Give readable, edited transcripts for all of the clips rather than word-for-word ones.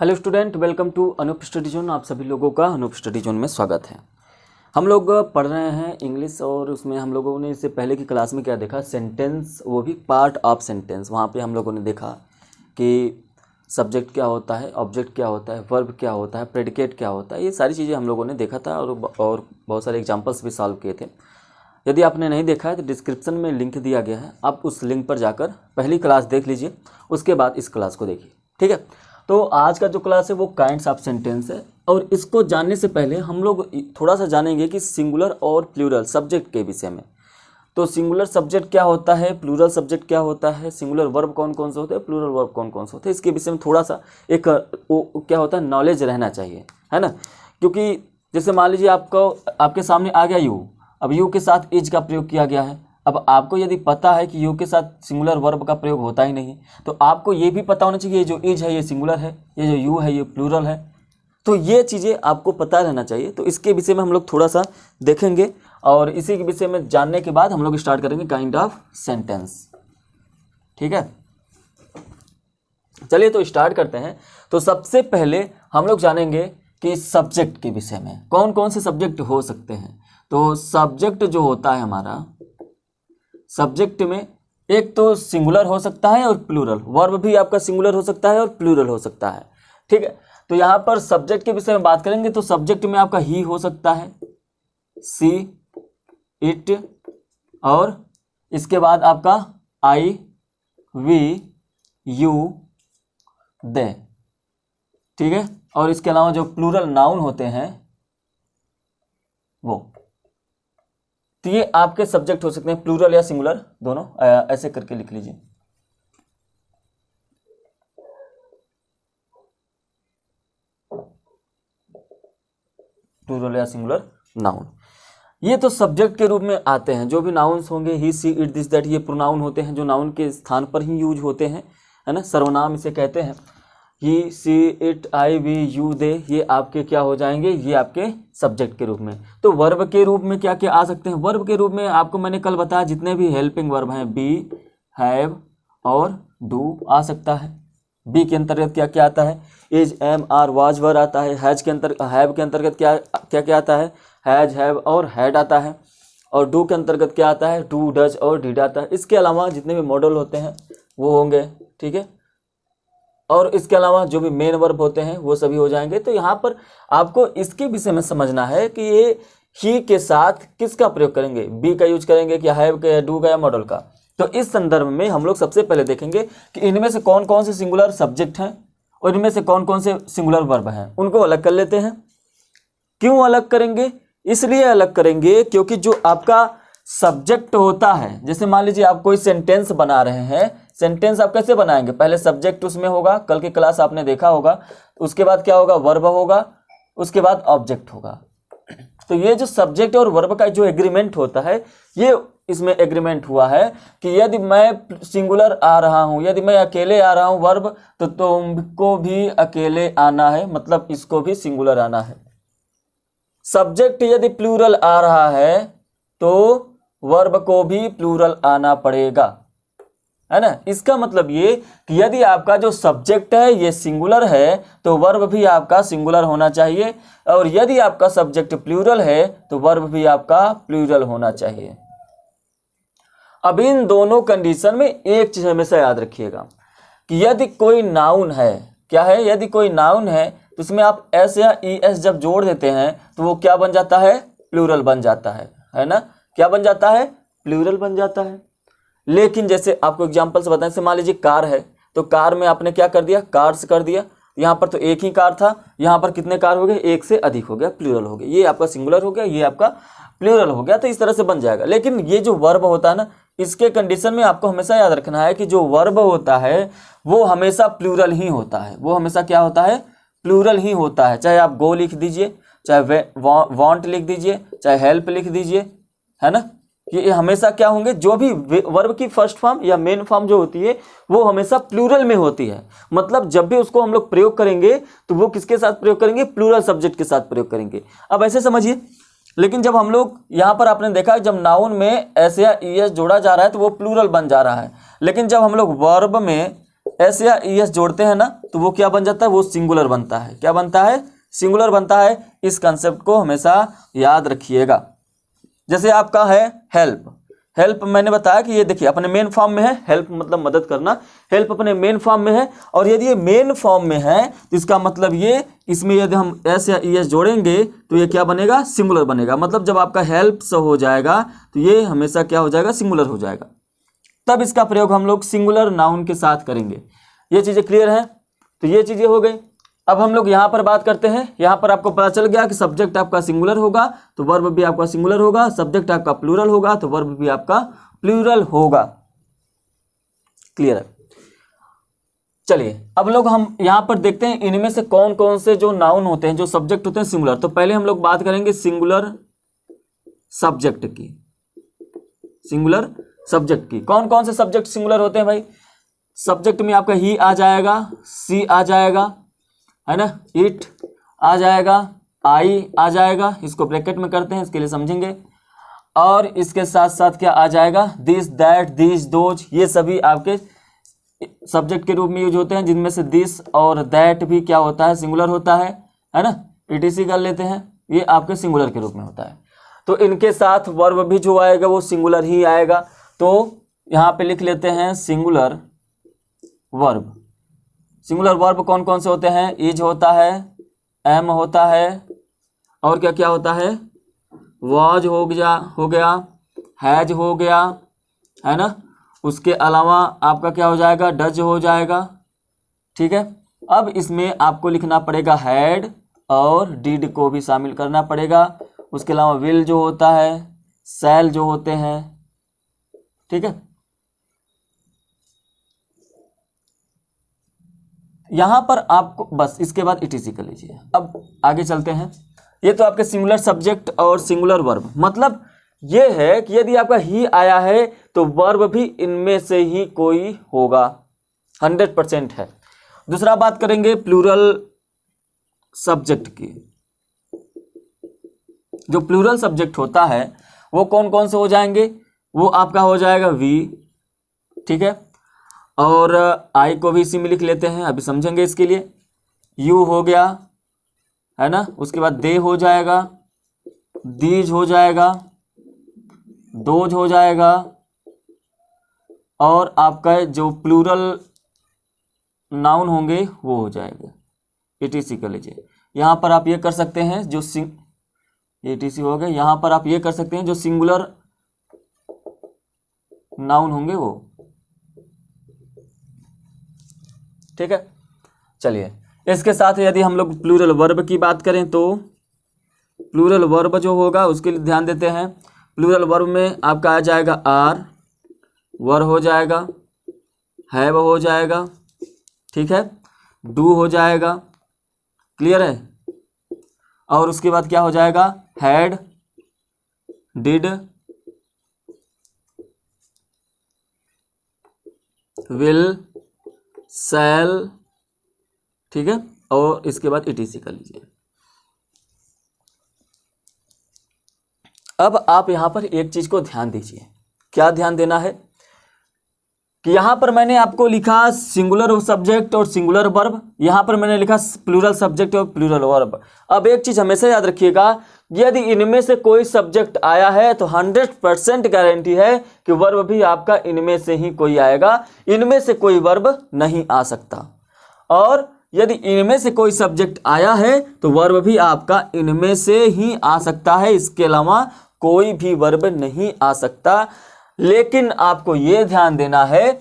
Hello student, welcome to Anoop study zone. आप सभी लोगों का अनूप स्टडी जोन में स्वागत है। हम लोग पढ़ रहे हैं इंग्लिश और उसमें हम लोगों ने इससे पहले की क्लास में क्या देखा, सेंटेंस, वो भी पार्ट ऑफ सेंटेंस। वहाँ पे हम लोगों ने देखा कि सब्जेक्ट क्या होता है, ऑब्जेक्ट क्या होता है, वर्ब क्या होता है, प्रेडिकेट क्या होता है, ये सारी चीज़ें हम लोगों ने देखा था और बहुत सारे एग्जाम्पल्स भी सॉल्व किए थे। यदि आपने नहीं देखा है तो डिस्क्रिप्शन में लिंक दिया गया है, आप उस लिंक पर जाकर पहली क्लास देख लीजिए, उसके बाद इस क्लास को देखिए। ठीक है, तो आज का जो क्लास है वो काइंड्स ऑफ सेंटेंस है और इसको जानने से पहले हम लोग थोड़ा सा जानेंगे कि सिंगुलर और प्लूरल सब्जेक्ट के विषय में। तो सिंगुलर सब्जेक्ट क्या होता है, प्लूरल सब्जेक्ट क्या होता है, सिंगुलर वर्ब कौन कौन से होते हैं, प्लूरल वर्ब कौन कौन से होते हैं, इसके विषय में थोड़ा सा एक क्या होता है, नॉलेज रहना चाहिए, है ना। क्योंकि जैसे मान लीजिए आपके सामने आ गया यू, अब यू के साथ इज का प्रयोग किया गया है। अब आपको यदि पता है कि यू के साथ सिंगुलर वर्ब का प्रयोग होता ही नहीं, तो आपको ये भी पता होना चाहिए ये जो इज है ये सिंगुलर है, ये जो यू है ये प्लूरल है। तो ये चीज़ें आपको पता रहना चाहिए। तो इसके विषय में हम लोग थोड़ा सा देखेंगे और इसी के विषय में जानने के बाद हम लोग स्टार्ट करेंगे काइंड ऑफ सेंटेंस। ठीक है, चलिए तो स्टार्ट करते हैं। तो सबसे पहले हम लोग जानेंगे कि सब्जेक्ट के विषय में कौन कौन से सब्जेक्ट हो सकते हैं। तो सब्जेक्ट जो होता है हमारा, सब्जेक्ट में एक तो सिंगुलर हो सकता है और प्लूरल, वर्ब भी आपका सिंगुलर हो सकता है और प्लूरल हो सकता है। ठीक है, तो यहाँ पर सब्जेक्ट के विषय में बात करेंगे तो सब्जेक्ट में आपका ही हो सकता है, सी, इट, और इसके बाद आपका आई, वी, यू, दे। ठीक है, और इसके अलावा जो प्लूरल नाउन होते हैं वो, तो ये आपके सब्जेक्ट हो सकते हैं, प्लूरल या सिंगुलर दोनों। ऐसे करके लिख लीजिए, प्लूरल या सिंगुलर नाउन। ये तो सब्जेक्ट के रूप में आते हैं। जो भी नाउन्स होंगे, ही, सी, इट, दिस, दैट, ये प्रोनाउन होते हैं जो नाउन के स्थान पर ही यूज होते हैं, है ना, सर्वनाम इसे कहते हैं। ही, सी, इट, आई, वी, यू, दे, ये आपके क्या हो जाएंगे, ये आपके सब्जेक्ट के रूप में। तो वर्ब के रूप में क्या क्या आ सकते हैं, वर्ब के रूप में आपको मैंने कल बताया जितने भी हेल्पिंग वर्ब हैं, बी, हैव और डू आ सकता है। बी के अंतर्गत क्या क्या आता है, इज, एम, आर, वाज, वर आता है। हैव के अंतर्गत क्या क्या क्या आता है, हैज, हैव और हैड आता है। और डू के अंतर्गत क्या आता है, डू, डज और डिड आता है। इसके अलावा जितने भी मॉडल होते हैं वो होंगे। ठीक है, और इसके अलावा जो भी मेन वर्ब होते हैं वो सभी हो जाएंगे। तो यहाँ पर आपको इसके विषय में समझना है कि ये ही के साथ किसका प्रयोग करेंगे, बी का यूज करेंगे कि हैव का या डू का या मॉडल का। तो इस संदर्भ में हम लोग सबसे पहले देखेंगे कि इनमें से कौन कौन से सिंगुलर सब्जेक्ट हैं और इनमें से कौन कौन से सिंगुलर वर्ब हैं, उनको अलग कर लेते हैं। क्यों अलग करेंगे, इसलिए अलग करेंगे क्योंकि जो आपका सब्जेक्ट होता है, जैसे मान लीजिए आप कोई सेंटेंस बना रहे हैं, सेंटेंस आप कैसे बनाएंगे, पहले सब्जेक्ट उसमें होगा, कल की क्लास आपने देखा होगा। उसके बाद क्या होगा, वर्ब होगा, उसके बाद ऑब्जेक्ट होगा। तो ये जो सब्जेक्ट और वर्ब का जो एग्रीमेंट होता है, ये इसमें एग्रीमेंट हुआ है कि यदि मैं सिंगुलर आ रहा हूं, यदि मैं अकेले आ रहा हूं वर्ब, तो तुमको भी अकेले आना है, मतलब इसको भी सिंगुलर आना है। सब्जेक्ट यदि प्लूरल आ रहा है तो वर्ब को भी प्लूरल आना पड़ेगा, है ना। इसका मतलब ये कि यदि आपका जो सब्जेक्ट है ये सिंगुलर है तो वर्ब भी आपका सिंगुलर होना चाहिए, और यदि आपका सब्जेक्ट प्लूरल है तो वर्ब भी आपका प्लूरल होना चाहिए। अब इन दोनों कंडीशन में एक चीज हमेशा याद रखिएगा कि यदि कोई नाउन है, क्या है, यदि कोई नाउन है तो इसमें आप एस या ई एस जब जोड़ देते हैं तो वो क्या बन जाता है, प्लूरल बन जाता है ना। क्या बन जाता है, प्लूरल बन जाता है। लेकिन जैसे आपको एग्जांपल से बताएं, जैसे मान लीजिए कार है, तो कार में आपने क्या कर दिया, कार्स कर दिया। यहाँ पर तो एक ही कार था, यहाँ पर कितने कार हो गए, एक से अधिक हो गया, प्लूरल हो गया। ये आपका सिंगुलर हो गया, ये आपका प्लूरल हो गया। तो इस तरह से बन जाएगा। लेकिन ये जो वर्ब होता है ना, इसके कंडीशन में आपको हमेशा याद रखना है कि जो वर्ब होता है वो हमेशा प्लूरल ही होता है। वो हमेशा क्या होता है, प्लूरल ही होता है। चाहे आप गो लिख दीजिए, चाहे वांट लिख दीजिए, चाहे हेल्प लिख दीजिए, है ना। ये हमेशा क्या होंगे, जो भी वर्ब की फर्स्ट फॉर्म या मेन फॉर्म जो होती है वो हमेशा प्लूरल में होती है। मतलब जब भी उसको हम लोग प्रयोग करेंगे तो वो किसके साथ प्रयोग करेंगे, प्लूरल सब्जेक्ट के साथ प्रयोग करेंगे। अब ऐसे समझिए, लेकिन जब हम लोग यहाँ पर आपने देखा जब नाउन में एस या ई एस जोड़ा जा रहा है तो वो प्लूरल बन जा रहा है। लेकिन जब हम लोग वर्ब में एस या ई एस जोड़ते हैं ना तो वो क्या बन जाता है, वो सिंगुलर बनता है। क्या बनता है, सिंगुलर बनता है। इस कंसेप्ट को हमेशा याद रखिएगा। जैसे आपका है हेल्प, हेल्प मैंने बताया कि ये देखिए अपने मेन फॉर्म में है, हेल्प मतलब मदद करना, हेल्प अपने मेन फॉर्म में है। और यदि ये मेन फॉर्म में है तो इसका मतलब ये, इसमें यदि हम एस या ई एस जोड़ेंगे तो ये क्या बनेगा, सिंगुलर बनेगा। मतलब जब आपका हेल्प से हो जाएगा तो ये हमेशा क्या हो जाएगा, सिंगुलर हो जाएगा। तब इसका प्रयोग हम लोग सिंगुलर नाउन के साथ करेंगे। ये चीज़ें क्लियर हैं? तो ये चीज़ें हो गई। अब हम लोग यहाँ पर बात करते हैं। यहाँ पर आपको पता चल गया कि सब्जेक्ट आपका सिंगुलर होगा तो वर्ब भी आपका सिंगुलर होगा, सब्जेक्ट आपका प्लूरल होगा तो वर्ब भी आपका प्लूरल होगा। क्लियर है? चलिए अब लोग हम यहाँ पर देखते हैं इनमें से कौन कौन से जो नाउन होते हैं, जो सब्जेक्ट होते हैं सिंगुलर। तो पहले हम लोग बात करेंगे सिंगुलर सब्जेक्ट की। सिंगुलर सब्जेक्ट की कौन कौन से सब्जेक्ट सिंगुलर होते हैं भाई? सब्जेक्ट में आपका ही आ जाएगा, सी आ जाएगा, है ना, इट आ जाएगा, आई आ जाएगा। इसको ब्रैकेट में करते हैं, इसके लिए समझेंगे। और इसके साथ साथ क्या आ जाएगा, दिस, दैट, दिस, दोज, ये सभी आपके सब्जेक्ट के रूप में यूज होते हैं, जिनमें से दिस और दैट भी क्या होता है, सिंगुलर होता है ना। ईटीसी कर लेते हैं, ये आपके सिंगुलर के रूप में होता है। तो इनके साथ वर्ब भी जो आएगा वो सिंगुलर ही आएगा। तो यहाँ पे लिख लेते हैं सिंगुलर वर्ब। सिंगुलर वर्ब कौन कौन से होते हैं? इज होता है, एम होता है, और क्या क्या होता है, वॉज हो गया, हैज हो गया, है ना। उसके अलावा आपका क्या हो जाएगा, डज हो जाएगा। ठीक है, अब इसमें आपको लिखना पड़ेगा हैड और डिड को भी शामिल करना पड़ेगा। उसके अलावा विल जो होता है, शैल जो होते हैं। ठीक है, यहां पर आपको बस इसके बाद ईटीसी कर लीजिए। अब आगे चलते हैं। ये तो आपके सिंगुलर सब्जेक्ट और सिंगुलर वर्ब, मतलब ये है कि यदि आपका ही आया है तो वर्ब भी इनमें से ही कोई होगा, 100% है। दूसरा बात करेंगे प्लूरल सब्जेक्ट की। जो प्लूरल सब्जेक्ट होता है वो कौन कौन से हो जाएंगे? वो आपका हो जाएगा वी, ठीक है, और आई को भी इसी में लिख लेते हैं, अभी समझेंगे इसके लिए। यू हो गया, है ना। उसके बाद दे हो जाएगा, दीज हो जाएगा, दोज हो जाएगा, और आपका जो प्लूरल नाउन होंगे वो हो जाएगा। ईटीसी कर लीजिए। यहाँ पर आप ये कर सकते हैं जो ईटीसी हो गया। यहाँ पर आप ये कर सकते हैं जो सिंगुलर नाउन होंगे वो। ठीक है, चलिए इसके साथ यदि हम लोग प्लूरल वर्ब की बात करें तो प्लूरल वर्ब जो होगा उसके लिए ध्यान देते हैं। प्लूरल वर्ब में आपका आ जाएगा आर, वर हो जाएगा, हैव हो जाएगा, ठीक है, डू हो जाएगा। क्लियर है? और उसके बाद क्या हो जाएगा, हैड, डिड, विल, शैल, ठीक है, और इसके बाद ईटीसी कर लीजिए। अब आप यहां पर एक चीज को ध्यान दीजिए। क्या ध्यान देना है कि यहां पर मैंने आपको लिखा सिंगुलर सब्जेक्ट और सिंगुलर वर्ब, यहां पर मैंने लिखा प्लूरल सब्जेक्ट और प्लूरल वर्ब। अब एक चीज हमेशा याद रखिएगा, यदि इनमें से कोई सब्जेक्ट आया है तो 100% गारंटी है कि वर्ब भी आपका इनमें से ही कोई आएगा, इनमें से कोई वर्ब नहीं आ सकता। और यदि इनमें से कोई सब्जेक्ट आया है तो वर्ब भी आपका इनमें से ही आ सकता है, इसके अलावा कोई भी वर्ब नहीं आ सकता। लेकिन आपको यह ध्यान देना है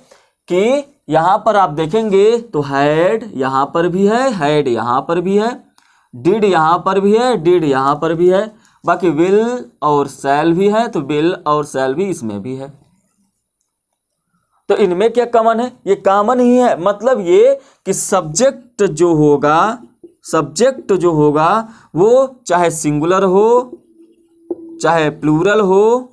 कि यहां पर आप देखेंगे तो हैड यहां पर भी है, हैड यहां पर भी है, डिड यहां पर भी है, डिड यहां पर भी है, बाकी विल और शैल भी है, तो विल और शैल भी इसमें भी है। तो इनमें क्या कॉमन है? ये कॉमन ही है। मतलब ये कि सब्जेक्ट जो होगा वो चाहे सिंगुलर हो चाहे प्लूरल हो,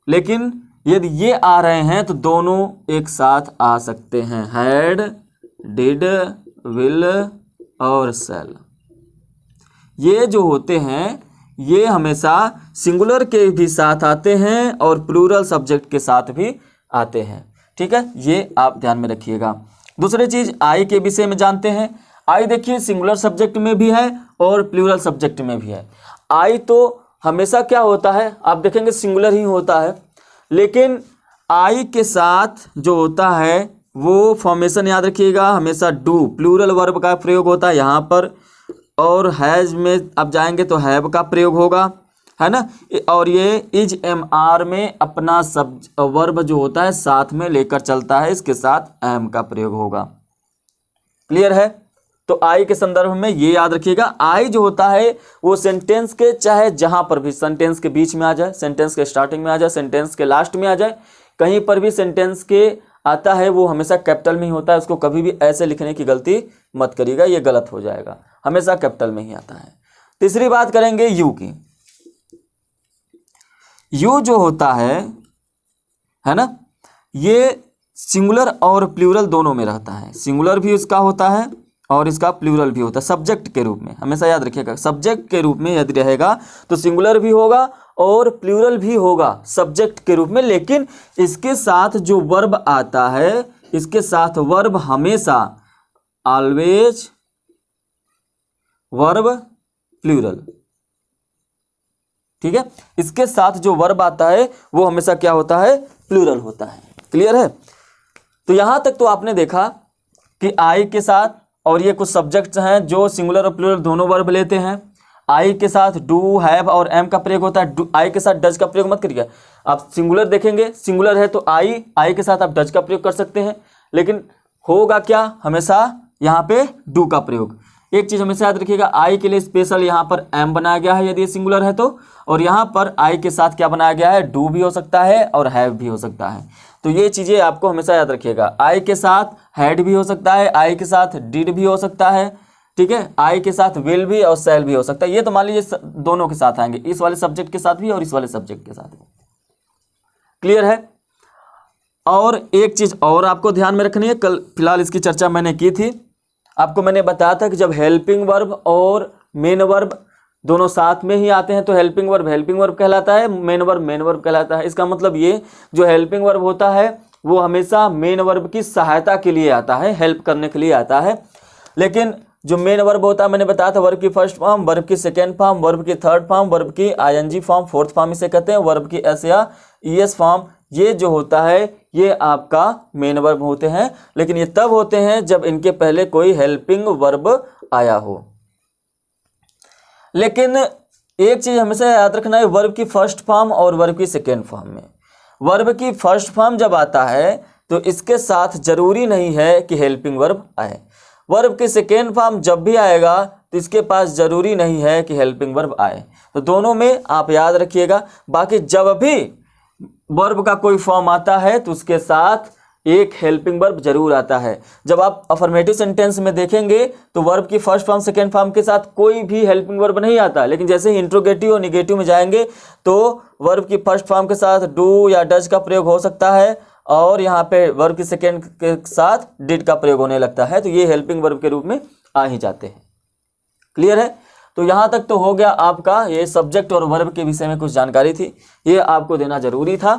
लेकिन यदि ये आ रहे हैं तो दोनों एक साथ आ सकते हैं, हैड, डिड, विल और शैल। ये जो होते हैं ये हमेशा सिंगुलर के भी साथ आते हैं और प्लूरल सब्जेक्ट के साथ भी आते हैं। ठीक है, ये आप ध्यान में रखिएगा। दूसरी चीज आई के विषय में जानते हैं। आई देखिए सिंगुलर सब्जेक्ट में भी है और प्लूरल सब्जेक्ट में भी है। आई तो हमेशा क्या होता है, आप देखेंगे सिंगुलर ही होता है, लेकिन आई के साथ जो होता है वो फॉर्मेशन याद रखिएगा, हमेशा डू प्लूरल वर्ब का प्रयोग होता है यहाँ पर, और हैज में आप जाएंगे तो हैव का प्रयोग होगा, है ना। और ये इज एम आर में अपना सब वर्ब जो होता है साथ में लेकर चलता है, इसके साथ एम का प्रयोग होगा। क्लियर है। तो आई के संदर्भ में ये याद रखिएगा, आई जो होता है वो सेंटेंस के चाहे जहां पर भी, सेंटेंस के बीच में आ जाए, सेंटेंस के स्टार्टिंग में आ जाए, सेंटेंस के लास्ट में आ जाए, कहीं पर भी सेंटेंस के आता है वो हमेशा कैपिटल में ही होता है। उसको कभी भी ऐसे लिखने की गलती मत करिएगा, ये गलत हो जाएगा, हमेशा कैपिटल में ही आता है। तीसरी बात करेंगे यू की। यू जो होता है ना, ये सिंगुलर और प्लूरल दोनों में रहता है। सिंगुलर भी इसका होता है और इसका प्लूरल भी होता है, सब्जेक्ट के रूप में, हमेशा याद रखिएगा। सब्जेक्ट के रूप में यदि रहेगा तो सिंगुलर भी होगा और प्लूरल भी होगा सब्जेक्ट के रूप में, लेकिन इसके साथ जो वर्ब आता है, इसके साथ वर्ब हमेशा ऑलवेज वर्ब प्लूरल, ठीक है। इसके साथ जो वर्ब आता है वो हमेशा क्या होता है, प्लूरल होता है। क्लियर है। तो यहां तक तो आपने देखा कि आई के साथ, और ये कुछ सब्जेक्ट्स हैं जो सिंगुलर और प्लूरल दोनों वर्ब लेते हैं। आई के साथ डू, हैव और एम का प्रयोग होता है। आई के साथ डज का प्रयोग मत करिए। आप सिंगुलर देखेंगे, सिंगुलर है तो आई के साथ आप डज का प्रयोग कर सकते हैं, लेकिन होगा क्या, हमेशा यहाँ पे डू का प्रयोग। एक चीज हमेशा याद रखिएगा, आई के लिए स्पेशल यहाँ पर एम बनाया गया है यदि सिंगुलर है तो, और यहाँ पर आई के साथ क्या बनाया गया है, डू भी हो सकता है और हैव भी हो सकता है। तो ये चीजें आपको हमेशा याद रखिएगा। आई के साथ हैड भी हो सकता है, आई के साथ डिड भी हो सकता है, ठीक है। आई के साथ विल भी और शैल भी हो सकता है। ये तो मान लीजिए दोनों के साथ आएंगे, इस वाले सब्जेक्ट के साथ भी और इस वाले सब्जेक्ट के साथ भी। क्लियर है। और एक चीज और आपको ध्यान में रखनी है, कल फिलहाल इसकी चर्चा मैंने की थी, आपको मैंने बताया था कि जब हेल्पिंग वर्ब और मेन वर्ब दोनों साथ में ही आते हैं तो हेल्पिंग वर्ब कहलाता है, मेन वर्ब कहलाता है। इसका मतलब ये जो हेल्पिंग वर्ब होता है वो हमेशा मेन वर्ब की सहायता के लिए आता है, हेल्प करने के लिए आता है। लेकिन जो मेन वर्ब होता है, मैंने बताया था, वर्ब की फर्स्ट फॉर्म, वर्ब की सेकेंड फॉर्म, वर्ब की थर्ड फॉर्म, वर्ब की आईएनजी फॉर्म, फोर्थ फॉर्म इसे कहते हैं, वर्ब की एस या ईएस फॉर्म, ये जो होता है ये आपका मेन वर्ब होते हैं। लेकिन ये तब होते हैं जब इनके पहले कोई हेल्पिंग वर्ब आया हो। लेकिन एक चीज हमेशा याद रखना है, वर्ब की फर्स्ट फॉर्म और वर्ब की सेकेंड फॉर्म में, वर्ब की फर्स्ट फॉर्म जब आता है तो इसके साथ जरूरी नहीं है कि हेल्पिंग वर्ब आए। वर्ब की सेकेंड फॉर्म जब भी आएगा तो इसके पास जरूरी नहीं है कि हेल्पिंग वर्ब आए। तो दोनों में आप याद रखिएगा। बाकी जब भी वर्ब का कोई फॉर्म आता है तो उसके साथ एक हेल्पिंग वर्ब जरूर आता है। जब आप अफर्मेटिव सेंटेंस में देखेंगे तो वर्ब की फर्स्ट फॉर्म सेकेंड फॉर्म के साथ कोई भी हेल्पिंग वर्ब नहीं आता, लेकिन जैसे ही इंट्रोगेटिव और निगेटिव में जाएंगे तो वर्ब की फर्स्ट फॉर्म के साथ डू या डज का प्रयोग हो सकता है, और यहाँ पे वर्ब की सेकेंड के साथ डिड का प्रयोग होने लगता है, तो ये हेल्पिंग वर्ब के रूप में आ ही जाते हैं। क्लियर है। तो यहाँ तक तो हो गया आपका, ये सब्जेक्ट और वर्ब के विषय में कुछ जानकारी थी, ये आपको देना जरूरी था।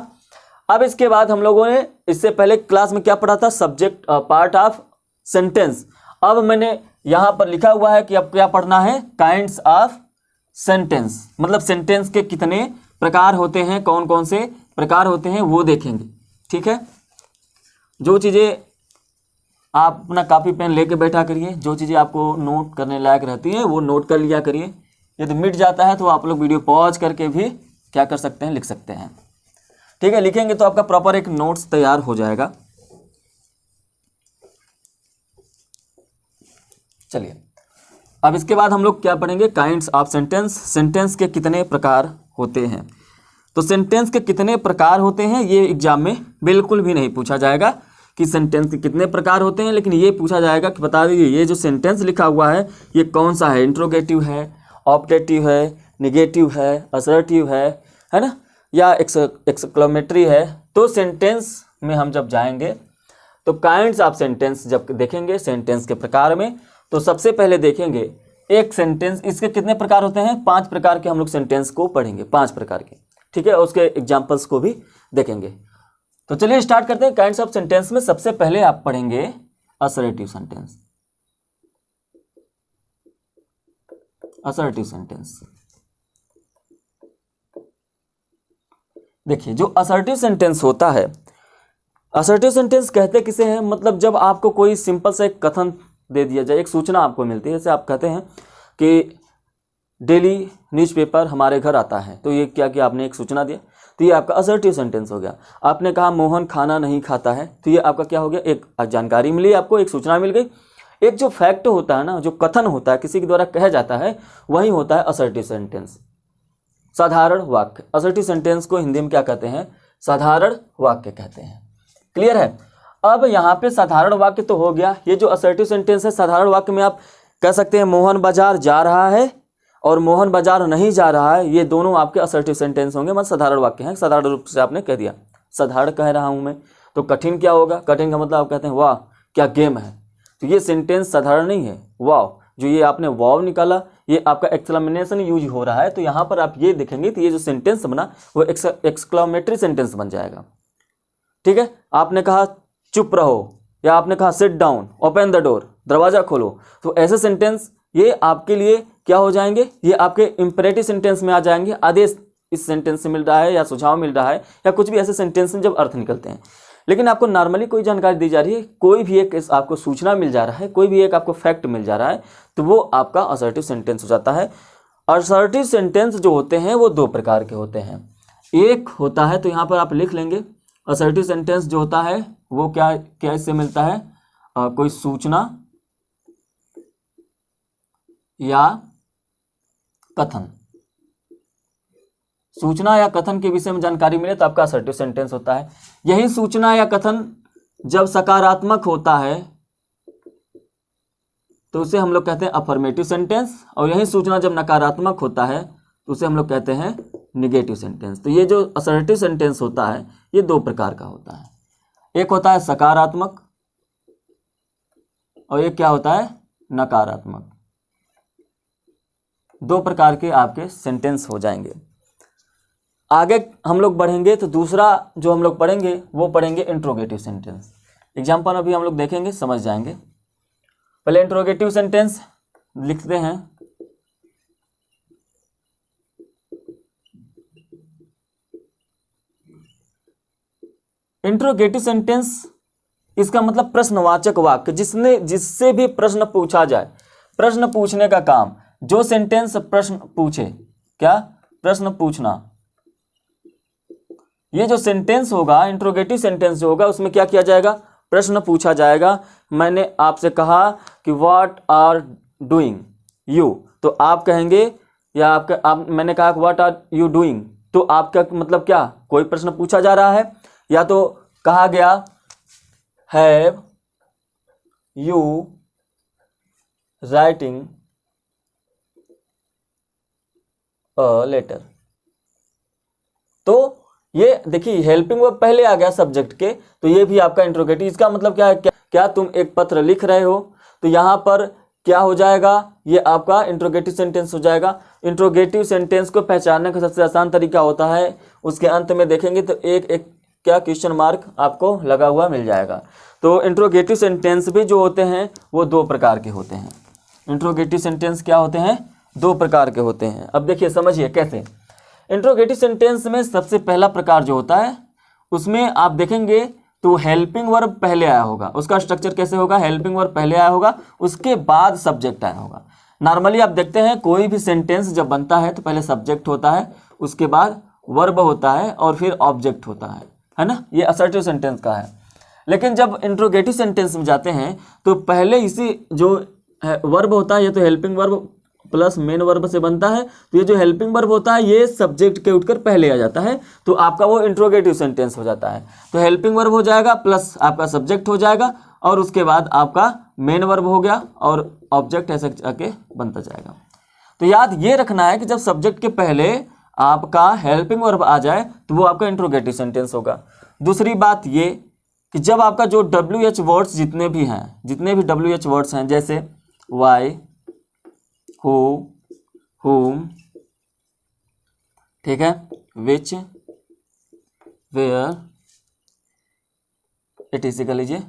अब इसके बाद हम लोगों ने इससे पहले क्लास में क्या पढ़ा था, सब्जेक्ट पार्ट ऑफ सेंटेंस। अब मैंने यहाँ पर लिखा हुआ है कि अब क्या पढ़ना है, काइंड्स ऑफ सेंटेंस, मतलब सेंटेंस के कितने प्रकार होते हैं, कौन कौन से प्रकार होते हैं वो देखेंगे। ठीक है। जो चीज़ें आप अपना कॉपी पेन लेके बैठा करिए, जो चीज़ें आपको नोट करने लायक रहती हैं वो नोट कर लिया करिए। यदि मिट जाता है तो आप लोग वीडियो पॉज करके भी क्या कर सकते हैं, लिख सकते हैं। ठीक है। लिखेंगे तो आपका प्रॉपर एक नोट्स तैयार हो जाएगा। चलिए अब इसके बाद हम लोग क्या पढ़ेंगे, काइंड्स ऑफ सेंटेंस, सेंटेंस के कितने प्रकार होते हैं। तो सेंटेंस के कितने प्रकार होते हैं ये एग्जाम में बिल्कुल भी नहीं पूछा जाएगा कि सेंटेंस के कितने प्रकार होते हैं, लेकिन ये पूछा जाएगा कि बता दीजिए ये जो सेंटेंस लिखा हुआ है ये कौन सा है, इंट्रोगेटिव है, ऑप्टेटिव है, निगेटिव है, असर्टिव है ना, या एक्सक्लेमेटरी है। तो सेंटेंस में हम जब जाएंगे तो काइंड्स ऑफ सेंटेंस जब देखेंगे सेंटेंस के प्रकार में, तो सबसे पहले देखेंगे एक सेंटेंस, इसके कितने प्रकार होते हैं, 5 प्रकार के हम लोग सेंटेंस को पढ़ेंगे, 5 प्रकार के। ठीक है। उसके एग्जाम्पल्स को भी देखेंगे। तो चलिए स्टार्ट करते हैं। काइंड्स ऑफ सेंटेंस में सबसे पहले आप पढ़ेंगे असर्टिव सेंटेंस। असर्टिव सेंटेंस, देखिए जो असर्टिव सेंटेंस होता है, असर्टिव सेंटेंस कहते किसे हैं, मतलब जब आपको कोई सिंपल सा एक कथन दे दिया जाए, एक सूचना आपको मिलती है, जैसे आप कहते हैं कि डेली न्यूज़पेपर हमारे घर आता है, तो ये क्या किया आपने, एक सूचना दिया, तो ये आपका असर्टिव सेंटेंस हो गया। आपने कहा मोहन खाना नहीं खाता है, तो ये आपका क्या हो गया, एक जानकारी मिली आपको, एक सूचना मिल गई। एक जो फैक्ट होता है ना, जो कथन होता है, किसी के द्वारा कहा जाता है, वही होता है असर्टिव सेंटेंस, साधारण वाक्य। असर्टिव सेंटेंस को हिंदी में क्या कहते हैं, साधारण वाक्य कहते हैं। क्लियर है। अब यहाँ पे साधारण वाक्य तो हो गया, ये जो असर्टिव सेंटेंस है, साधारण वाक्य में आप कह सकते हैं मोहन बाजार जा रहा है और मोहन बाजार नहीं जा रहा है, ये दोनों आपके असर्टिव सेंटेंस होंगे, मतलब साधारण वाक्य हैं। साधारण रूप से आपने कह दिया, साधारण कह रहा हूं मैं, तो कठिन क्या होगा, कठिन का मतलब आप कहते हैं वाह क्या गेम है, तो ये सेंटेंस साधारण नहीं है। वाह, जो ये आपने वाव निकाला, ये आपका एक्सक्लेमेशन यूज हो रहा है, तो यहाँ पर आप ये देखेंगे तो ये जो सेंटेंस बना वो एक्सक्लेमेटरी सेंटेंस बन जाएगा। ठीक है। आपने कहा चुप रहो, या आपने कहा sit down, open the door, दरवाजा खोलो, तो ऐसे सेंटेंस ये आपके लिए क्या हो जाएंगे, ये आपके इंपेरेटिव सेंटेंस में आ जाएंगे। आदेश इस सेंटेंस से मिल रहा है या सुझाव मिल रहा है, या कुछ भी ऐसे सेंटेंस में जब अर्थ निकलते हैं। लेकिन आपको नॉर्मली कोई जानकारी दी जा रही है, कोई भी एक आपको सूचना मिल जा रहा है, कोई भी एक आपको फैक्ट मिल जा रहा है, तो वो आपका असर्टिव सेंटेंस हो जाता है। असर्टिव सेंटेंस जो होते हैं वो दो प्रकार के होते हैं। एक होता है, तो यहाँ पर आप लिख लेंगे, असर्टिव सेंटेंस जो होता है वो क्या कैसे मिलता है, कोई सूचना या कथन, सूचना या कथन के विषय में जानकारी मिले तो आपका असर्टिव सेंटेंस होता है। यही सूचना या कथन जब सकारात्मक होता है तो उसे हम लोग कहते हैं अफर्मेटिव सेंटेंस, और यही सूचना जब नकारात्मक होता है तो उसे हम लोग कहते हैं निगेटिव सेंटेंस। तो ये जो असर्टिव सेंटेंस होता है ये दो प्रकार का होता है, एक होता है सकारात्मक और एक क्या होता है, नकारात्मक। दो प्रकार के आपके सेंटेंस हो जाएंगे। आगे हम लोग बढ़ेंगे तो दूसरा जो हम लोग पढ़ेंगे वो पढ़ेंगे इंट्रोगेटिव सेंटेंस। एग्जाम्पल अभी हम लोग देखेंगे, समझ जाएंगे। पहले इंट्रोगेटिव सेंटेंस लिखते हैं। इंट्रोगेटिव सेंटेंस इसका मतलब प्रश्नवाचक वाक्य, जिससे भी प्रश्न पूछा जाए, प्रश्न पूछने का काम। जो सेंटेंस प्रश्न पूछे, क्या प्रश्न पूछना, ये जो सेंटेंस होगा, इंट्रोगेटिव सेंटेंस जो होगा, उसमें क्या किया जाएगा, प्रश्न पूछा जाएगा। मैंने आपसे कहा कि व्हाट आर डूइंग यू, तो आप कहेंगे, या मैंने कहा व्हाट आर यू डूइंग, तो आपका मतलब क्या, कोई प्रश्न पूछा जा रहा है, या तो कहा गया have you writing a letter. तो ये देखिए हेल्पिंग वर्ब पहले आ गया सब्जेक्ट के, तो ये भी आपका इंट्रोगेटिव। इसका मतलब क्या है, क्या तुम एक पत्र लिख रहे हो, तो यहाँ पर क्या हो जाएगा, ये आपका इंट्रोगेटिव सेंटेंस हो जाएगा। इंट्रोगेटिव सेंटेंस को पहचानने का सबसे आसान तरीका होता है, उसके अंत में देखेंगे तो एक क्या क्वेश्चन मार्क आपको लगा हुआ मिल जाएगा। तो इंट्रोगेटिव सेंटेंस भी जो होते हैं वो दो प्रकार के होते हैं। इंट्रोगेटिव सेंटेंस क्या होते हैं, दो प्रकार के होते हैं। अब देखिए समझिए कैसे। इंट्रोगेटिव सेंटेंस में सबसे पहला प्रकार जो होता है उसमें आप देखेंगे तो हेल्पिंग वर्ब पहले आया होगा। उसका स्ट्रक्चर कैसे होगा, हेल्पिंग वर्ब पहले आया होगा, उसके बाद सब्जेक्ट आया होगा। नॉर्मली आप देखते हैं कोई भी सेंटेंस जब बनता है तो पहले सब्जेक्ट होता है, उसके बाद वर्ब होता है और फिर ऑब्जेक्ट होता है ना। ये असर्टिव सेंटेंस का है। लेकिन जब इंट्रोगेटिव सेंटेंस में जाते हैं तो पहले इसी जो वर्ब होता है, ये तो helping verb plus main verb से बनता है, तो ये जो हेल्पिंग वर्ब होता है ये सब्जेक्ट के उठकर पहले आ जाता है, तो आपका वो इंट्रोगेटिव सेंटेंस हो जाता है। तो हेल्पिंग वर्ब हो जाएगा प्लस आपका सब्जेक्ट हो जाएगा, और उसके बाद आपका मेन वर्ब हो गया और ऑब्जेक्ट ऐसे जाके बनता जाएगा। तो याद ये रखना है कि जब सब्जेक्ट के पहले आपका हेल्पिंग वर्ब आ जाए तो वो आपका इंट्रोगेटिव सेंटेंस होगा। दूसरी बात ये कि जब आपका जो WH वर्ड्स जितने भी WH वर्ड्स हैं, जैसे वाई, हु, whom, ठीक है, विच, वेयर, etc. का लीजिए,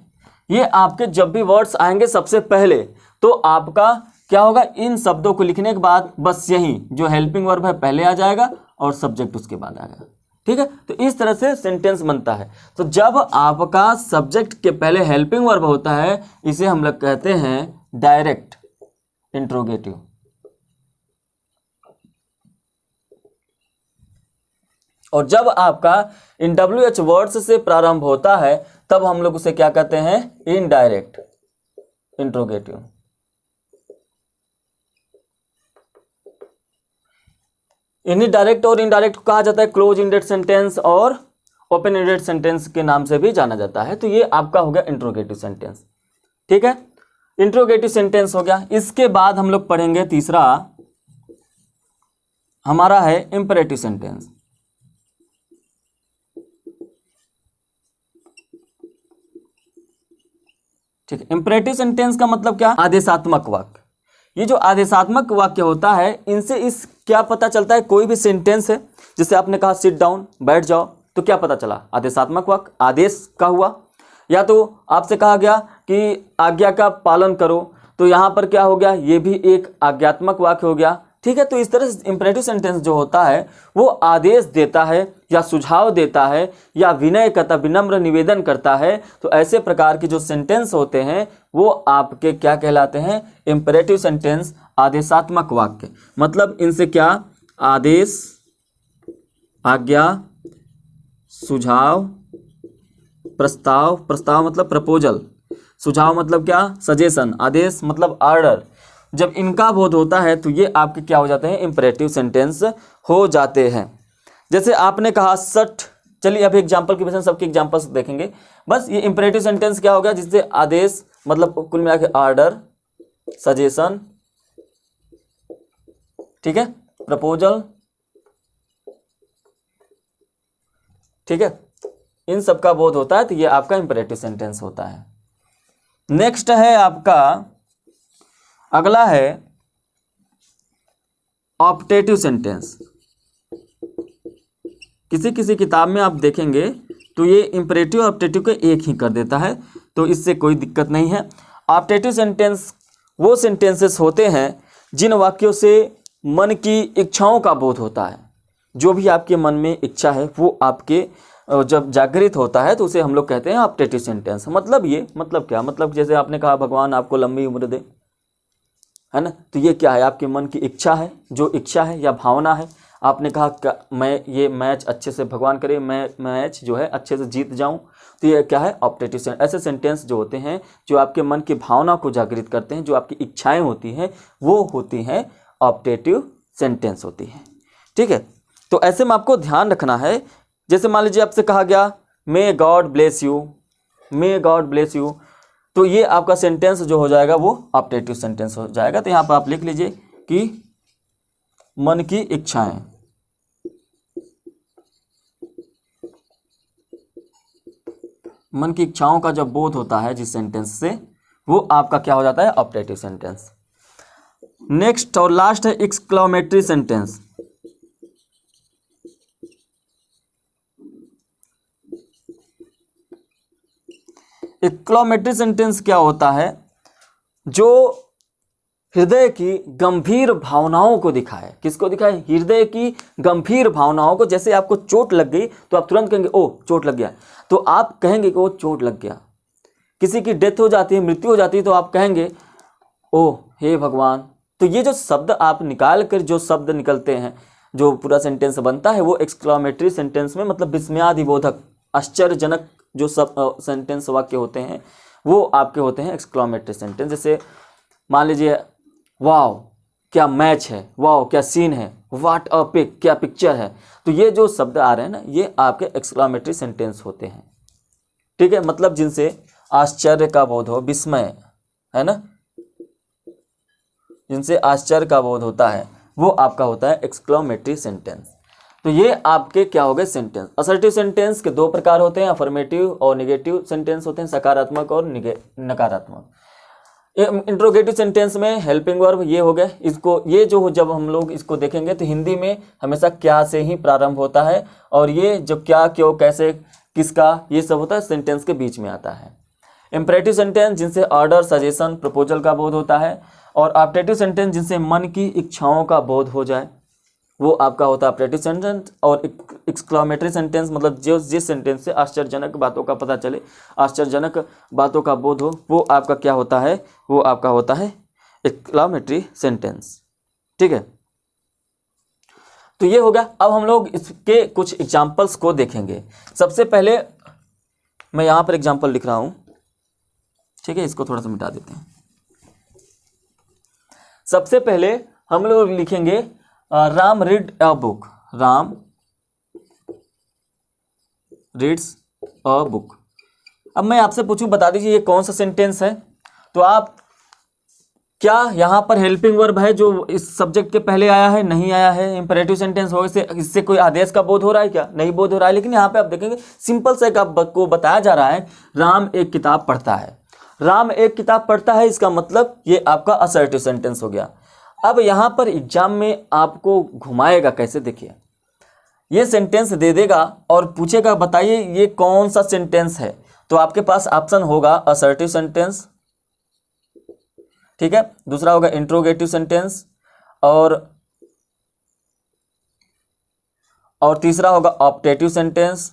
ये आपके जब भी वर्ड्स आएंगे सबसे पहले, तो आपका क्या होगा, इन शब्दों को लिखने के बाद बस यही जो हेल्पिंग वर्ब है पहले आ जाएगा और सब्जेक्ट उसके बाद आएगा। ठीक है, तो इस तरह से सेंटेंस बनता है। तो जब आपका सब्जेक्ट के पहले हेल्पिंग वर्ब होता है, इसे हम लोग कहते हैं डायरेक्ट इंट्रोगेटिव। और जब आपका इन WH वर्ड्स से प्रारंभ होता है, तब हम लोग उसे क्या कहते हैं, इनडायरेक्ट इंट्रोगेटिव। इन्हीं डायरेक्ट और इनडायरेक्ट कहा जाता है क्लोज इंडेड सेंटेंस और ओपन इंडेड सेंटेंस के नाम से भी जाना जाता है। तो ये आपका हो गया इंट्रोगेटिव सेंटेंस। ठीक है, इंट्रोगेटिव सेंटेंस हो गया। इसके बाद हम लोग पढ़ेंगे तीसरा हमारा है इंपरेटिव सेंटेंस। ठीक है, इंपरेटिव सेंटेंस का मतलब क्या, आदेशात्मक वाक्य। ये जो आदेशात्मक वाक्य होता है, इनसे इस क्या पता चलता है, कोई भी सेंटेंस है, जैसे आपने कहा सिट डाउन, बैठ जाओ, तो क्या पता चला, आदेशात्मक वाक्य, आदेश का हुआ। या तो आपसे कहा गया कि आज्ञा का पालन करो, तो यहाँ पर क्या हो गया, ये भी एक आज्ञात्मक वाक्य हो गया। ठीक है, तो इस तरह से इंपरेटिव सेंटेंस जो होता है वो आदेश देता है या सुझाव देता है या विनय करता, विनम्र निवेदन करता है। तो ऐसे प्रकार के जो सेंटेंस होते हैं वो आपके क्या कहलाते हैं, इंपरेटिव सेंटेंस, आदेशात्मक वाक्य। मतलब इनसे क्या, आदेश, आज्ञा, सुझाव, प्रस्ताव, प्रस्ताव मतलब प्रपोजल, सुझाव मतलब क्या, सजेशन, आदेश मतलब ऑर्डर, जब इनका बोध होता है तो ये आपके क्या हो जाते हैं, इंपरेटिव सेंटेंस हो जाते हैं। जैसे आपने कहा सट, चलिए अभी एग्जांपल की वजह से सबके एग्जांपल्स देखेंगे। बस ये इंपरेटिव सेंटेंस क्या हो गया, जिससे आदेश मतलब कुल मिला के ऑर्डर, सजेशन, ठीक है, प्रपोजल, ठीक है, इन सब का बोध होता है, तो ये आपका इंपरेटिव सेंटेंस होता है। नेक्स्ट है आपका, अगला है ऑप्टेटिव सेंटेंस। किसी किसी किताब में आप देखेंगे तो ये इंपरेटिव ऑप्टेटिव को एक ही कर देता है, तो इससे कोई दिक्कत नहीं है। ऑप्टेटिव सेंटेंस वो सेंटेंसेस होते हैं जिन वाक्यों से मन की इच्छाओं का बोध होता है। जो भी आपके मन में इच्छा है वो आपके जब जागृत होता है तो उसे हम लोग कहते हैं ऑप्टेटिव सेंटेंस। मतलब ये, मतलब क्या, मतलब जैसे आपने कहा भगवान आपको लंबी उम्र दे, है ना, तो ये क्या है, आपके मन की इच्छा है, जो इच्छा है या भावना है। आपने कहा मैं ये मैच अच्छे से भगवान करे, मैं मैच जो है अच्छे से जीत जाऊं, तो ये क्या है, ऑप्टेटिव सेंटेंस। ऐसे सेंटेंस जो होते हैं जो आपके मन की भावना को जागृत करते हैं, जो आपकी इच्छाएं होती हैं, वो होती हैं ऑप्टेटिव सेंटेंस होती हैं। ठीक है, तो ऐसे में आपको ध्यान रखना है। जैसे मान लीजिए आपसे कहा गया may God bless you, may God bless you, तो ये आपका सेंटेंस जो हो जाएगा वो ऑप्टेटिव सेंटेंस हो जाएगा। तो यहाँ पर आप लिख लीजिए कि मन की इच्छाएं, मन की इच्छाओं का जब बोध होता है जिस सेंटेंस से, वो आपका क्या हो जाता है, ऑप्टेटिव सेंटेंस। नेक्स्ट और लास्ट है एक्सक्लेमेटरी सेंटेंस। एक्सक्लेमेटरी सेंटेंस क्या होता है, जो हृदय की गंभीर भावनाओं को दिखाए। किसको दिखाए, हृदय की गंभीर भावनाओं को। जैसे आपको चोट लग गई तो आप तुरंत कहेंगे ओ चोट लग गया, तो आप कहेंगे कि वो चोट लग गया। किसी की डेथ हो जाती है, मृत्यु हो जाती है, तो आप कहेंगे ओ हे भगवान। तो ये जो शब्द आप निकाल कर जो शब्द निकलते हैं, जो पूरा सेंटेंस बनता है, वो एक्सक्लेमेटरी सेंटेंस में मतलब विस्मयादिबोधक, आश्चर्यजनक जो सब सेंटेंस वाक्य होते हैं वो आपके होते हैं एक्सक्लेमेटरी सेंटेंस। जैसे मान लीजिए वाओ क्या मैच है, वाओ क्या सीन है, व्हाट अ पिक क्या पिक्चर है। तो ये जो शब्द आ रहे हैं ना, ये आपके एक्सक्लेमेटरी सेंटेंस होते हैं। ठीक है, मतलब जिनसे आश्चर्य का बोध हो, विस्मय, है ना, जिनसे आश्चर्य का बोध होता है, वो आपका होता है एक्सक्लेमेटरी सेंटेंस। तो ये आपके क्या हो गए सेंटेंस। असर्टिव सेंटेंस के दो प्रकार होते हैं, अफर्मेटिव और नेगेटिव सेंटेंस होते हैं, सकारात्मक और नकारात्मक। इंट्रोगेटिव सेंटेंस में हेल्पिंग वर्ब ये हो गए। इसको ये जो जब हम लोग इसको देखेंगे तो हिंदी में हमेशा क्या से ही प्रारंभ होता है, और ये जो क्या, क्यों, कैसे, किसका, ये सब होता है सेंटेंस के बीच में आता है। इम्परेटिव सेंटेंस जिनसे ऑर्डर, सजेशन, प्रपोजल का बोध होता है, और ऑप्टेटिव सेंटेंस जिनसे मन की इच्छाओं का बोध हो जाए, वो आपका होता है ऑप्टेटिव सेंटेंस। और एक्सक्लेमेटरी सेंटेंस मतलब जो जिस सेंटेंस से आश्चर्यजनक बातों का पता चले, आश्चर्यजनक बातों का बोध हो, वो आपका क्या होता है, वो आपका होता है एक्सक्लेमेटरी सेंटेंस। ठीक है, तो ये हो गया। अब हम लोग इसके कुछ एग्जाम्पल्स को देखेंगे। सबसे पहले मैं यहाँ पर एग्जाम्पल लिख रहा हूँ, ठीक है, इसको थोड़ा सा मिटा देते हैं। सबसे पहले हम लोग लिखेंगे Ram read a book. Ram reads a book. अब मैं आपसे पूछूं, बता दीजिए ये कौन सा सेंटेंस है। तो आप क्या यहाँ पर हेल्पिंग वर्ब है जो इस सब्जेक्ट के पहले आया है? नहीं आया है। इंपरेटिव सेंटेंस हो, इससे कोई आदेश का बोध हो रहा है क्या? नहीं बोध हो रहा है। लेकिन यहाँ पे आप देखेंगे सिंपल से आपको बताया जा रहा है राम एक किताब पढ़ता है। राम एक किताब पढ़ता है, इसका मतलब ये आपका असर्टिव सेंटेंस हो गया। अब यहाँ पर एग्जाम में आपको घुमाएगा कैसे, देखिए ये सेंटेंस दे देगा और पूछेगा बताइए ये कौन सा सेंटेंस है। तो आपके पास ऑप्शन होगा असर्टिव सेंटेंस, ठीक है, दूसरा होगा इंट्रोगेटिव सेंटेंस, और तीसरा होगा ऑप्टेटिव सेंटेंस,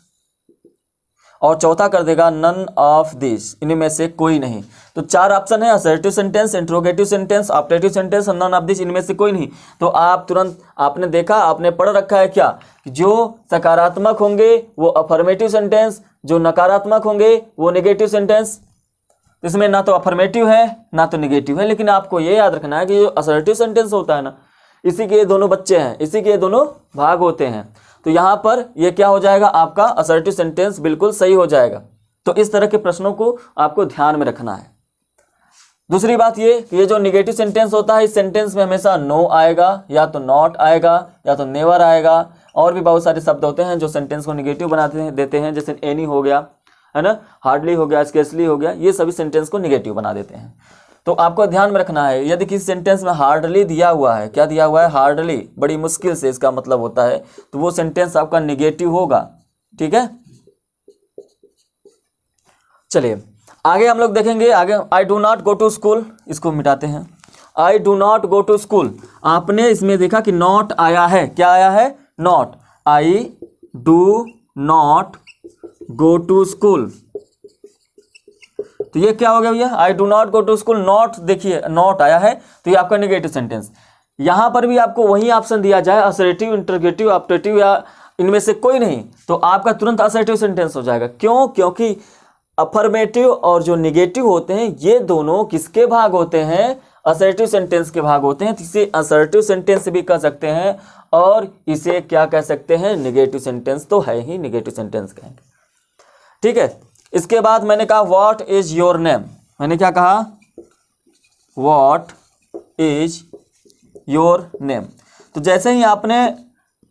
और चौथा कर देगा नन ऑफ दिस, इनमें से कोई नहीं। तो चार ऑप्शन है, assertive sentence, interrogative sentence, optative sentence और नन ऑफ दिस, इनमें से कोई नहीं। तो आप तुरंत आपने देखा, आपने पढ़ रखा है क्या, जो सकारात्मक होंगे वो अफर्मेटिव सेंटेंस, जो नकारात्मक होंगे वो नेगेटिव सेंटेंस। इसमें ना तो अफर्मेटिव है ना तो नेगेटिव है। लेकिन आपको ये याद रखना है कि जो असर्टिव सेंटेंस होता है ना, इसी के दोनों बच्चे हैं, इसी के दोनों भाग होते हैं। तो यहाँ पर ये क्या हो जाएगा, आपका असर्टिव सेंटेंस बिल्कुल सही हो जाएगा। तो इस तरह के प्रश्नों को आपको ध्यान में रखना है। दूसरी बात ये जो नेगेटिव सेंटेंस होता है, इस सेंटेंस में हमेशा नो आएगा, या तो नॉट आएगा, या तो नेवर आएगा। और भी बहुत सारे शब्द होते हैं जो सेंटेंस को नेगेटिव देते हैं, जैसे एनी हो गया, है ना, हार्डली हो गया, स्केर्सली हो गया, ये सभी सेंटेंस को नेगेटिव बना देते हैं। तो आपको ध्यान में रखना है, यदि किसी सेंटेंस में हार्डली दिया हुआ है, क्या दिया हुआ है, हार्डली, बड़ी मुश्किल से इसका मतलब होता है, तो वो सेंटेंस आपका नेगेटिव होगा। ठीक है, चलिए आगे हम लोग देखेंगे। आगे I do not go to school, इसको मिटाते हैं। I do not go to school, आपने इसमें देखा कि नॉट आया है, क्या आया है, not. I do not go to school, तो ये क्या हो गया भैया, I do not go to school, not, देखिए नॉट आया है, तो ये आपका नेगेटिव सेंटेंस। यहां पर भी आपको वही ऑप्शन दिया जाए, असर्टिव, इंटरोगेटिव, ऑप्टेटिव, या इनमें से कोई नहीं, तो आपका तुरंत असर्टिव सेंटेंस हो जाएगा। क्यों? क्योंकि अफर्मेटिव और जो नेगेटिव होते हैं ये दोनों किसके भाग होते हैं, असर्टिव सेंटेंस के भाग होते हैं। तो इसे असर्टिव सेंटेंस भी कह सकते हैं, और इसे क्या कह सकते हैं, नेगेटिव सेंटेंस तो है ही, नेगेटिव सेंटेंस कहेंगे। ठीक है, इसके बाद मैंने कहा व्हाट इज योर नेम, मैंने क्या कहा, व्हाट इज योर नेम। तो जैसे ही आपने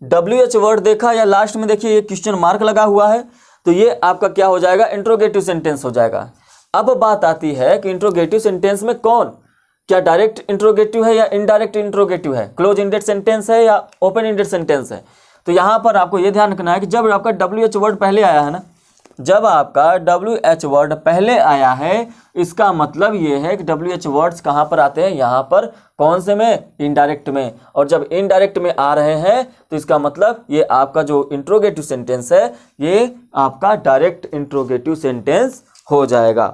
WH वर्ड देखा, या लास्ट में देखिए ये क्वेश्चन मार्क लगा हुआ है, तो ये आपका क्या हो जाएगा, इंट्रोगेटिव सेंटेंस हो जाएगा। अब बात आती है कि इंट्रोगेटिव सेंटेंस में कौन, क्या डायरेक्ट इंट्रोगेटिव है या इनडायरेक्ट इंट्रोगेटिव है, क्लोज इंडेड सेंटेंस है या ओपन इंडेड सेंटेंस है। तो यहां पर आपको यह ध्यान रखना है कि जब आपका WH वर्ड पहले आया है ना, जब आपका WH वर्ड पहले आया है, इसका मतलब ये है कि WH वर्ड्स कहां पर आते हैं, यहां पर, कौन से में, इनडायरेक्ट में। और जब इनडायरेक्ट में आ रहे हैं तो इसका मतलब ये आपका जो इंट्रोगेटिव सेंटेंस है, ये आपका डायरेक्ट इंट्रोगेटिव सेंटेंस हो जाएगा।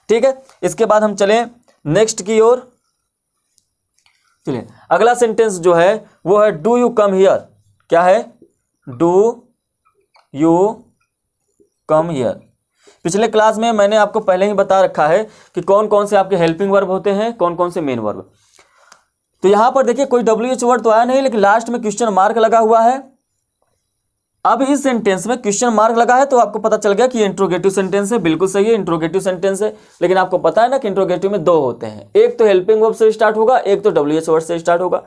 ठीक है, इसके बाद हम चलें नेक्स्ट की ओर। चलिए अगला सेंटेंस जो है वो है डू यू कम हियर। क्या है, डू यू कम हियर। पिछले क्लास में मैंने आपको पहले ही बता रखा है कि कौन कौन से आपके हेल्पिंग वर्ब होते हैं, कौन कौन से मेन वर्ब। तो यहां पर देखिए कोई WH वर्ड तो आया नहीं, लेकिन लास्ट में क्वेश्चन मार्क लगा हुआ है। अब इस सेंटेंस में क्वेश्चन मार्क लगा है तो आपको पता चल गया कि इंट्रोगेटिव सेंटेंस है, बिल्कुल सही है, इंट्रोगेटिव सेंटेंस है। लेकिन आपको पता है ना कि इंट्रोगेटिव में दो होते हैं, एक तो हेल्पिंग वर्ब से स्टार्ट होगा, एक तो WH वर्ड से स्टार्ट होगा।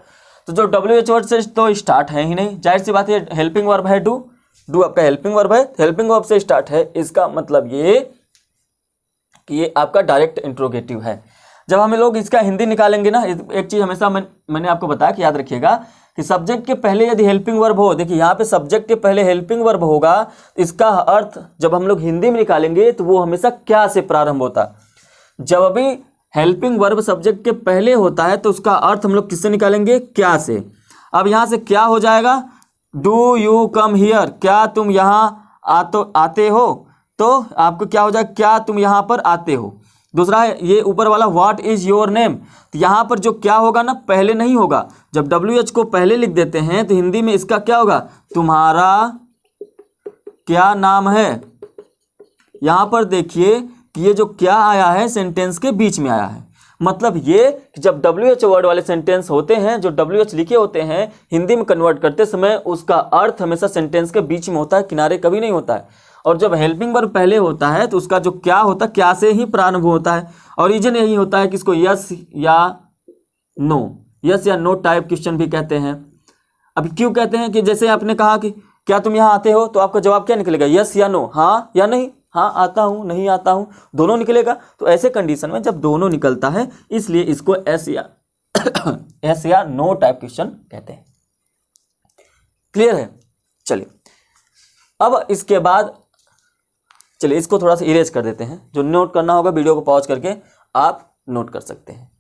तो जो WH वर्ड से तो स्टार्ट है ही नहीं, जाहिर सी बात है, हेल्पिंग वर्ब है डू, डू आपका हेल्पिंग वर्ब है, हेल्पिंग वर्ब से स्टार्ट है, इसका मतलब ये कि ये आपका डायरेक्ट इंट्रोगेटिव है। जब हम लोग इसका हिंदी निकालेंगे ना, एक चीज हमेशा मैंने आपको बताया कि याद रखिएगा कि सब्जेक्ट के पहले यदि हेल्पिंग वर्ब हो, देखिए यहाँ पे सब्जेक्ट के पहले हेल्पिंग वर्ब होगा, इसका अर्थ जब हम लोग हिंदी में निकालेंगे तो वो हमेशा क्या से प्रारंभ होता, जब भी हेल्पिंग वर्ब सब्जेक्ट के पहले होता है तो उसका अर्थ हम लोग किससे निकालेंगे, क्या से। अब यहाँ से क्या हो जाएगा, डू यू कम हियर, क्या तुम यहाँ आते हो, तो आपको क्या हो जाएगा, क्या तुम यहाँ पर आते हो। दूसरा है ये ऊपर वाला व्हाट इज योर नेम, तो यहाँ पर जो क्या होगा ना पहले नहीं होगा, जब WH को पहले लिख देते हैं तो हिंदी में इसका क्या होगा, तुम्हारा क्या नाम है। यहाँ पर देखिए कि ये जो क्या आया है सेंटेंस के बीच में आया है, मतलब ये कि जब WH वर्ड वाले सेंटेंस होते हैं, जो WH लिखे होते हैं हिंदी में कन्वर्ट करते समय उसका अर्थ हमेशा सेंटेंस के बीच में होता है, किनारे कभी नहीं होता है। और जब हेल्पिंग वर्ब पहले होता है तो उसका जो क्या होता है, क्या से ही प्रारंभ होता है। और रीजन यही होता है कि इसको यस या नो टाइप क्वेश्चन भी कहते हैं। अब क्यों कहते हैं कि जैसे आपने कहा कि क्या तुम यहाँ आते हो, तो आपका जवाब क्या निकलेगा, यस या नो, हाँ या नहीं, हाँ आता हूँ, नहीं आता हूँ, दोनों निकलेगा। तो ऐसे कंडीशन में जब दोनों निकलता है इसलिए इसको एस या नो टाइप क्वेश्चन कहते हैं। क्लियर है। चलिए अब इसके बाद चलिए इसको थोड़ा सा इरेज कर देते हैं, जो नोट करना होगा वीडियो को पॉज करके आप नोट कर सकते हैं।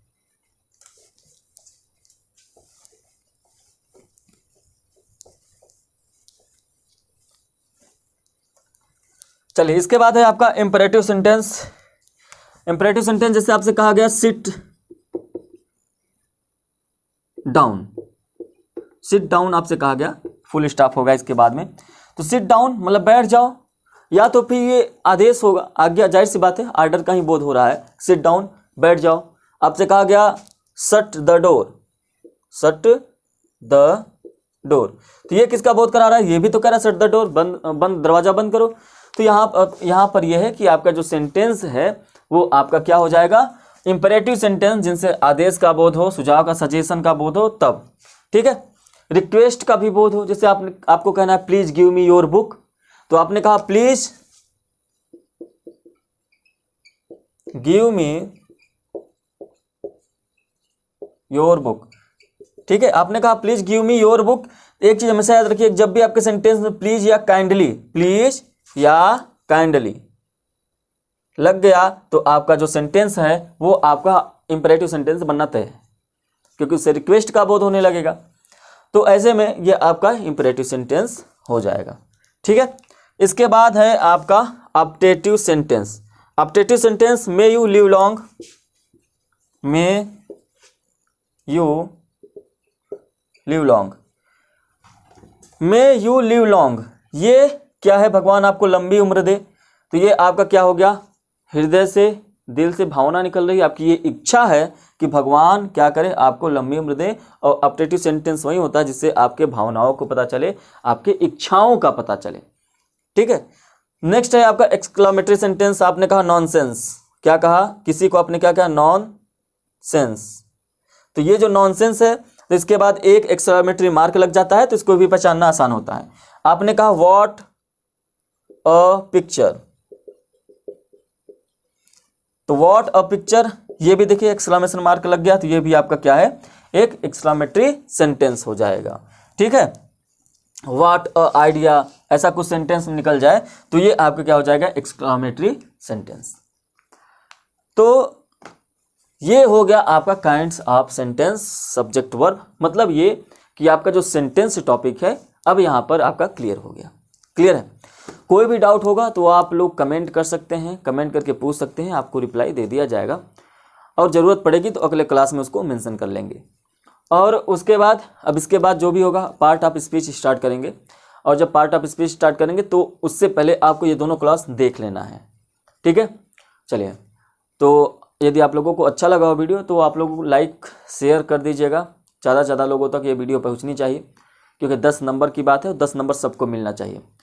चलिए इसके बाद है आपका इंपरेटिव सेंटेंस। इंपरेटिव सेंटेंस जैसे आपसे कहा गया सिट डाउन, सिट डाउन आपसे कहा गया, फुल स्टॉप होगा इसके बाद में, तो सिट डाउन मतलब बैठ जाओ, या तो फिर ये आदेश होगा, आज्ञा, जाहिर सी बात है आर्डर का ही बोध हो रहा है, सिट डाउन बैठ जाओ। आपसे कहा गया shut the door, shut the door, तो ये किसका बोध करा रहा है, ये भी तो कह रहा है शट द डोर, बंद दरवाजा बंद करो। तो यहाँ पर यह है कि आपका जो सेंटेंस है वो आपका क्या हो जाएगा, इंपरेटिव सेंटेंस, जिनसे आदेश का बोध हो, सुझाव का, सजेशन का बोध हो तब, ठीक है। रिक्वेस्ट का भी बोध हो, जैसे आपको कहना है please give me your book, तो आपने कहा please give me your book, ठीक है। आपने कहा please give me your book. एक चीज हमेशा याद रखिए, जब भी आपके सेंटेंस में प्लीज या काइंडली लग गया तो आपका जो सेंटेंस है वो आपका इंपरेटिव सेंटेंस बनना तय है, क्योंकि उससे रिक्वेस्ट का बोध होने लगेगा। तो ऐसे में ये आपका इंपरेटिव सेंटेंस हो जाएगा, ठीक है। इसके बाद है आपका optative sentence. Optative sentence, may you live long, may you live long, may you live long, ये क्या है, भगवान आपको लंबी उम्र दे। तो ये आपका क्या हो गया, हृदय से, दिल से भावना निकल रही है, आपकी ये इच्छा है कि भगवान क्या करे, आपको लंबी उम्र दे। और ऑप्टेटिव सेंटेंस वही होता है जिससे आपके भावनाओं को पता चले, आपके इच्छाओं का पता चले, ठीक है। नेक्स्ट है आपका एक्सक्लामेटरी सेंटेंस। आपने कहा नॉनसेंस, क्या कहा, किसी को आपने क्या कहा, नॉनसेंस, तो ये जो नॉनसेंस है तो इसके बाद एक एक्सक्लामेटरी मार्क लग जाता है, तो इसको भी पहचानना आसान होता है। आपने कहा व्हाट अ पिक्चर, तो व्हाट अ पिक्चर, ये भी देखिए एक्सक्लामेशन मार्क लग गया, तो ये भी आपका क्या है, एक एक्सक्लामेटरी सेंटेंस हो जाएगा, ठीक है। व्हाट अ आइडिया, ऐसा कुछ सेंटेंस निकल जाए तो ये आपका क्या हो जाएगा, एक्सक्लामेटरी सेंटेंस। तो ये हो गया आपका kinds of sentence subject verb, मतलब ये कि आपका जो सेंटेंस टॉपिक है अब यहाँ पर आपका क्लियर हो गया। क्लियर है। कोई भी डाउट होगा तो आप लोग कमेंट कर सकते हैं, कमेंट करके पूछ सकते हैं, आपको रिप्लाई दे दिया जाएगा, और ज़रूरत पड़ेगी तो अगले क्लास में उसको मेंशन कर लेंगे। और उसके बाद अब इसके बाद जो भी होगा पार्ट ऑफ स्पीच स्टार्ट करेंगे, और जब पार्ट ऑफ स्पीच स्टार्ट करेंगे तो उससे पहले आपको ये दोनों क्लास देख लेना है, ठीक है। चलिए, तो यदि आप लोगों को अच्छा लगा हो वीडियो तो आप लोग लाइक शेयर कर दीजिएगा, ज़्यादा से ज़्यादा लोगों तक ये वीडियो पहुंचनी चाहिए, क्योंकि 10 नंबर की बात है और 10 नंबर सबको मिलना चाहिए।